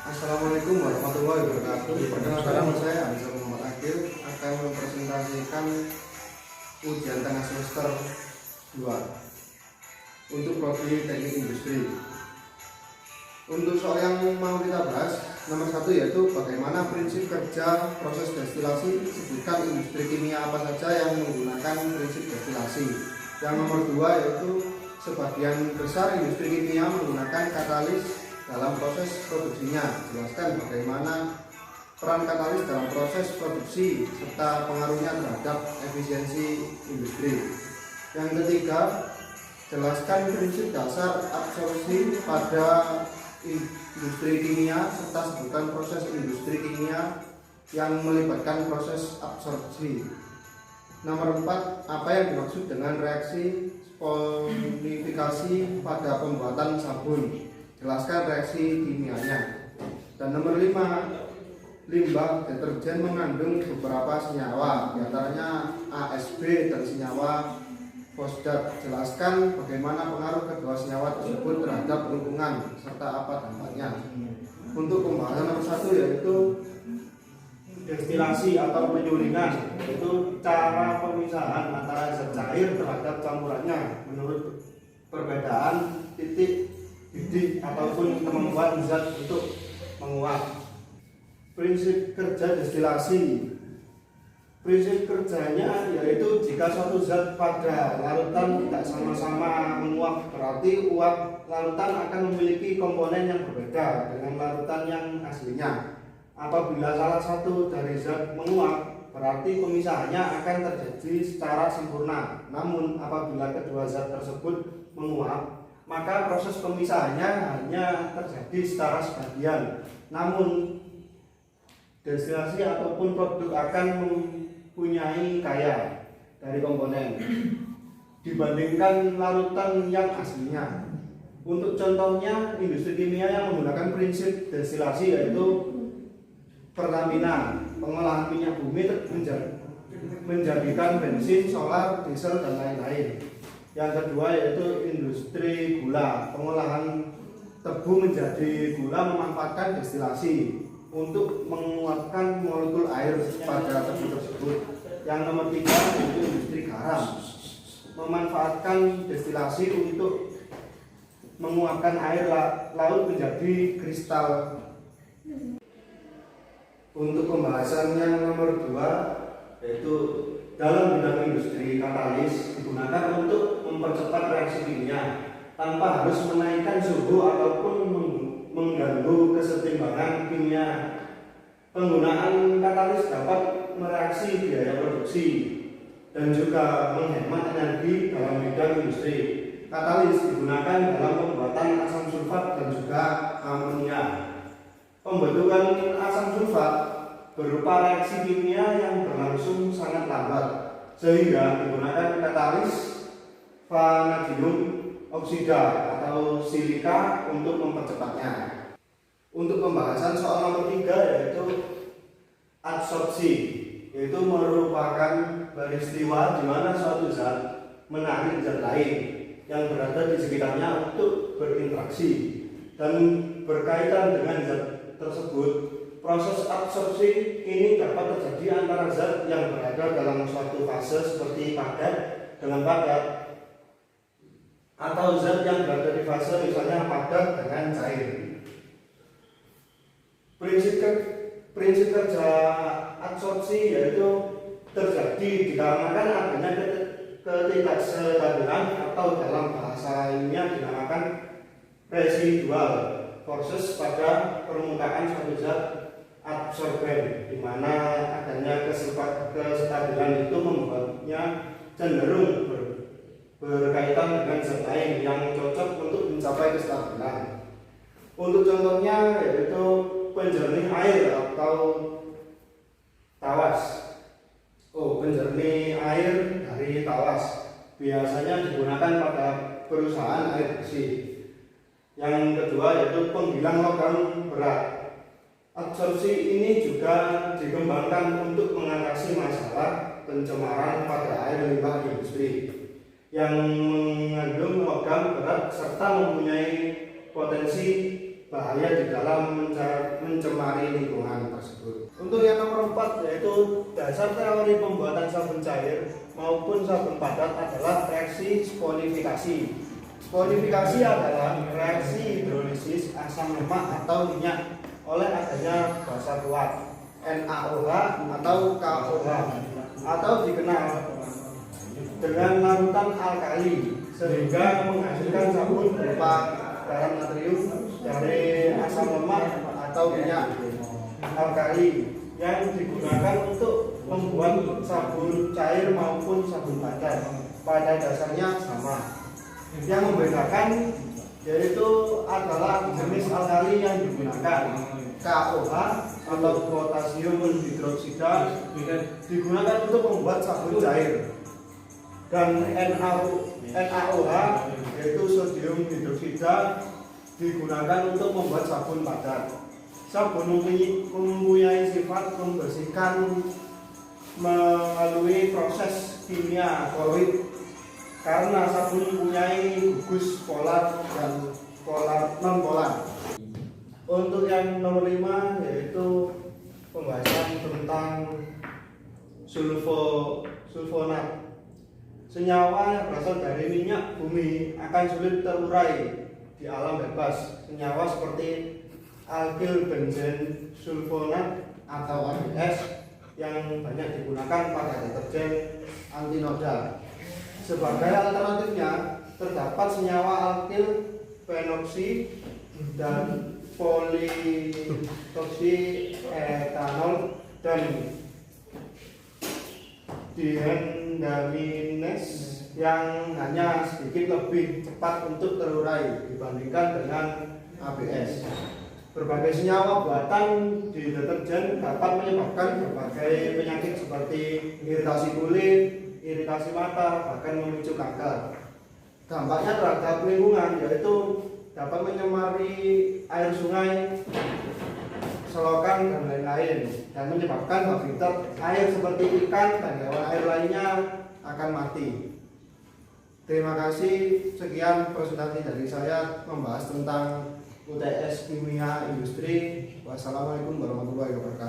Assalamualaikum warahmatullahi wabarakatuh. Perkenalkan, nama saya Hamzah Muhammad Akil akan mempresentasikan ujian tengah semester 2 untuk prodi teknik industri. Untuk soal yang mau kita bahas, nomor 1 yaitu bagaimana prinsip kerja proses destilasi. Sebutkan industri kimia apa saja yang menggunakan prinsip destilasi. Yang nomor 2 yaitu sebagian besar industri kimia menggunakan katalis dalam proses produksinya. Jelaskan bagaimana peran katalis dalam proses produksi serta pengaruhnya terhadap efisiensi industri. Yang ketiga, jelaskan prinsip dasar absorpsi pada industri kimia serta sebutkan proses industri kimia yang melibatkan proses absorpsi. Nomor 4, apa yang dimaksud dengan reaksi sponifikasi pada pembuatan sabun. Jelaskan reaksi kimianya. Dan nomor 5, limbah deterjen mengandung beberapa senyawa, diantaranya ASB dan senyawa fosdat. Jelaskan bagaimana pengaruh kedua senyawa tersebut terhadap lingkungan serta apa dampaknya. Untuk pembahasan nomor 1 yaitu destilasi atau penyulingan, yaitu cara pemisahan antara zat cair terhadap campurannya menurut perbedaan titik bidik ataupun kemampuan zat untuk menguap. Prinsip kerja destilasi. Prinsip kerjanya yaitu jika suatu zat pada larutan tidak sama-sama menguap, berarti uap larutan akan memiliki komponen yang berbeda dengan larutan yang aslinya. Apabila salah satu dari zat menguap, berarti pemisahannya akan terjadi secara sempurna. Namun apabila kedua zat tersebut menguap, maka proses pemisahannya hanya terjadi secara sebagian. Namun destilasi ataupun produk akan mempunyai kaya dari komponen dibandingkan larutan yang aslinya. Untuk contohnya, industri kimia yang menggunakan prinsip destilasi yaitu Pertamina, pengolahan minyak bumi menjadikan bensin, solar, diesel, dan lain-lain. Yang kedua yaitu industri gula, pengolahan tebu menjadi gula memanfaatkan destilasi untuk menguapkan molekul air pada tebu tersebut. Yang nomor 3 yaitu industri garam, memanfaatkan destilasi untuk menguapkan air laut menjadi kristal. Untuk pembahasan yang nomor 2 yaitu dalam bidang industri, katalis digunakan untuk mempercepat reaksi kimia tanpa harus menaikkan suhu ataupun mengganggu kesetimbangan kimia. Penggunaan katalis dapat mereaksi biaya produksi dan juga menghemat energi dalam bidang industri. Katalis digunakan dalam pembuatan asam sulfat dan juga amonia. Pembentukan asam sulfat berupa reaksi kimia yang berlangsung sangat lambat, sehingga digunakan katalis vanadium oksida atau silika untuk mempercepatnya. Untuk pembahasan soal nomor 3 yaitu adsorpsi, yaitu merupakan peristiwa di mana suatu zat menarik zat lain yang berada di sekitarnya untuk berinteraksi dan berkaitan dengan zat tersebut. Proses absorpsi ini dapat terjadi antara zat yang berada dalam suatu fase seperti padat dengan padat, atau zat yang berada di fase misalnya padat dengan cair. Prinsip kerja adsorpsi yaitu terjadi dikarenakan adanya ketidakstabilan atau dalam bahasa ilmiah dinamakan residual forces pada permukaan suatu zat absorben, di mana adanya kestabilan itu membuatnya cenderung berkaitan dengan zat lain yang cocok untuk mencapai kestabilan. Untuk contohnya yaitu penjernih air atau tawas. Penjernih air dari tawas biasanya digunakan pada perusahaan air bersih. Yang kedua yaitu penghilang logam berat. Absorpsi ini juga dikembangkan untuk mengatasi masalah pencemaran pada air limbah industri yang mengandung logam berat serta mempunyai potensi bahaya di dalam mencemari lingkungan tersebut. Untuk yang nomor 4 yaitu dasar teori pembuatan sabun cair maupun sabun padat adalah reaksi spolifikasi. Spolifikasi adalah reaksi hidrolisis asam lemak atau minyak oleh adanya basa kuat NaOH atau KOH atau dikenal dengan larutan alkali sehingga menghasilkan sabun berupa garam natrium dari asam lemak atau minyak alkali yang digunakan untuk membuat sabun cair maupun sabun padat. Pada dasarnya sama. Yang membedakan yaitu adalah jenis alkali yang digunakan. KOH atau potasium hidroksida digunakan untuk membuat sabun cair, dan NaOH yaitu sodium hidroksida digunakan untuk membuat sabun padat. Sabun mempunyai sifat membersihkan melalui proses kimia koloid karena sabun mempunyai gugus polar dan non polar. Untuk yang nomor 5 yaitu pembahasan tentang sulfonat. Senyawa yang berasal dari minyak bumi akan sulit terurai di alam bebas. Senyawa seperti alkyl benzen sulfonat atau ABS yang banyak digunakan pada deterjen anti noda. Sebagai alternatifnya terdapat senyawa alkyl phenoksi dan politoksietanol dan dihendamines yang hanya sedikit lebih cepat untuk terurai dibandingkan dengan ABS. Berbagai senyawa buatan di deterjen dapat menyebabkan berbagai penyakit seperti iritasi kulit, iritasi mata, bahkan memicu kanker. Dampaknya terhadap lingkungan yaitu dapat menyemari air sungai, selokan, dan lain-lain, dan menyebabkan habitat air seperti ikan dan hewan air lainnya akan mati. Terima kasih, sekian presentasi dari saya membahas tentang UTS Kimia Industri. Wassalamualaikum warahmatullahi wabarakatuh.